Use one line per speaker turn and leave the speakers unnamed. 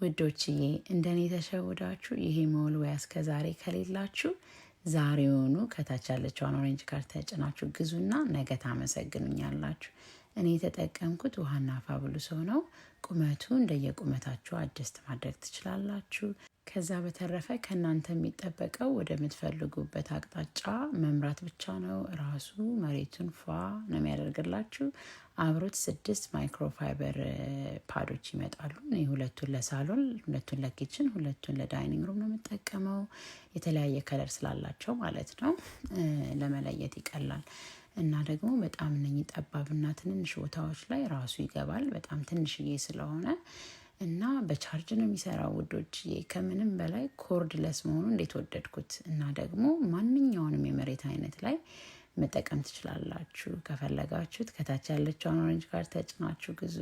ውዶችዬ እንደኔ ተሸውዳችሁ ይሄ መወልወያ እስከዛሬ ከሌላችሁ ዛሬውኑ ከታች ያለችውን ኦሬንጅ ካርድ ተጭናችሁ ግዙና ነገ ታመሰግኑኛላችሁ። እኔ የተጠቀምኩት ውሃና ፋብሉስ ነው። ቁመቱ እንደየቁመታችሁ አጀስት ማድረግ ትችላላችሁ። ከዛ በተረፈ ከእናንተ የሚጠበቀው ወደምትፈልጉበት አቅጣጫ መምራት ብቻ ነው። ራሱ መሬቱን ፏ ነው የሚያደርግላችሁ። አብሮት 6 ማይክሮፋይበር ፓዶች ይመጣሉ። እኔ ሁለቱን ለሳሎን፣ ሁለቱን ለኪችን፣ ሁለቱን ለዳይኒንግ ሩም ነው የምጠቀመው። የተለያየ ከለር ስላላቸው ማለት ነው። ለመለየት ይቀላል። እና ደግሞ በጣም እነኚህ ጠባብና ትንንሽ ቦታዎች ላይ ራሱ ይገባል። በጣም ትንሽዬ ስለሆነ እና በቻርጅ ነው የሚሰራው ውዶች። ከምንም በላይ ኮርድለስ መሆኑ እንዴት ወደድኩት። እና ደግሞ ማንኛውንም የመሬት አይነት ላይ መጠቀም ትችላላችሁ። ከፈለጋችሁት ከታች ያለችውን ኦሬንጅ ካርድ ተጭናችሁ ግዙ።